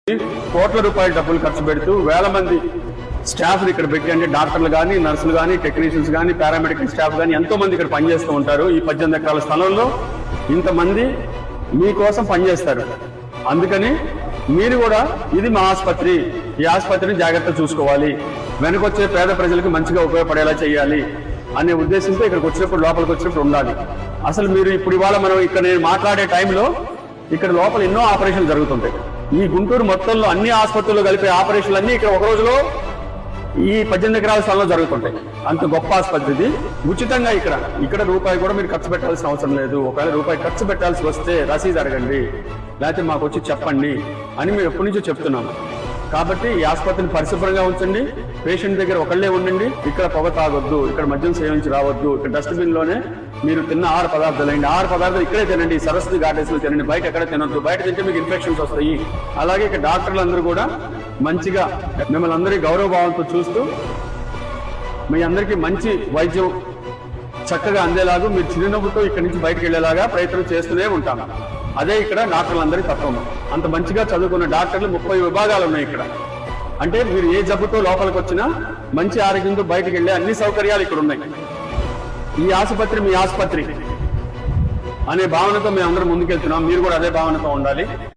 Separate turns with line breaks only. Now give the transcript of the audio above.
కోట్ల రూపాయల డబ్బులు ఖర్చు పెడుతూ వేల మంది స్టాఫ్ ఇక్కడ పెట్టి, అంటే డాక్టర్లు కానీ, నర్సులు కానీ, టెక్నీషియన్స్ కానీ, పారామెడికల్ స్టాఫ్ కానీ ఎంతో మంది ఇక్కడ పనిచేస్తూ ఉంటారు. ఈ 18 ఎకరాల స్థలంలో ఇంతమంది మీకోసం పనిచేస్తారు. అందుకని మీరు కూడా ఇది మా ఆసుపత్రి, ఈ ఆసుపత్రిని జాగ్రత్తగా చూసుకోవాలి, వెనకొచ్చే పేద ప్రజలకు మంచిగా ఉపయోగపడేలా చేయాలి అనే ఉద్దేశంతో ఇక్కడికి వచ్చినప్పుడు, లోపలికి వచ్చినప్పుడు ఉండాలి. అసలు మీరు ఇప్పుడు ఇవాళ మనం ఇక్కడ నేను మాట్లాడే టైంలో ఇక్కడ లోపల ఎన్నో ఆపరేషన్లు జరుగుతుంటాయి. ఈ గుంటూరు మొత్తంలో అన్ని ఆసుపత్రుల్లో కలిపే ఆపరేషన్లు అన్ని ఇక్కడ ఒక రోజులో ఈ 18 ఎకరాల స్థలంలో జరుగుతుంటాయి. అంత గొప్ప ఆసుపత్రి ఇది. ఉచితంగా ఇక్కడ రూపాయి కూడా మీరు ఖర్చు పెట్టాల్సిన అవసరం లేదు. ఒకవేళ రూపాయి ఖర్చు పెట్టాల్సి వస్తే రసీదు అడగండి, లేకపోతే మాకు వచ్చి చెప్పండి అని మేము ఎప్పటి నుంచో చెప్తున్నాము. కాబట్టి ఈ ఆసుపత్రిని పరిశుభ్రంగా ఉంచండి, పేషెంట్ దగ్గర ఒకళ్ళే ఉండండి, ఇక్కడ పొగ తాగొద్దు, ఇక్కడ మద్యం సేవించి రావద్దు, ఇక్కడ డస్ట్బిన్ లోనే మీరు తిన్న ఆహార పదార్థాలు అండి, ఆహార పదార్థాలు ఇక్కడే తినండి, సరస్వతి గార్డెన్స్ లో తినండి, బయట ఎక్కడ తినొద్దు, బయట తింటే మీకు ఇన్ఫెక్షన్స్ వస్తాయి. అలాగే ఇక్కడ డాక్టర్లు అందరూ కూడా మంచిగా మిమ్మల్ని అందరికీ గౌరవభావంతో చూస్తూ మీ అందరికీ మంచి వైద్యం చక్కగా అందేలాగా మీరు చిరునవ్వుతో ఇక్కడి నుంచి బయటకు వెళ్లేలాగా ప్రయత్నం చేస్తూనే ఉంటాము. అదే ఇక్కడ డాక్టర్లందరి తత్వం. అంత మంచిగా చదువుకున్న డాక్టర్లు 30 విభాగాలు ఉన్నాయి ఇక్కడ. అంటే మీరు ఏ జబ్బుతో లోపలికి వచ్చినా మంచి ఆరోగ్యంతో బయటకు వెళ్లే అన్ని సౌకర్యాలు ఇక్కడ ఉన్నాయి. ఈ ఆసుపత్రి మీ ఆసుపత్రి అనే భావనతో మేము అందరం ముందుకెళ్తున్నాం. మీరు కూడా అదే భావనతో ఉండాలి.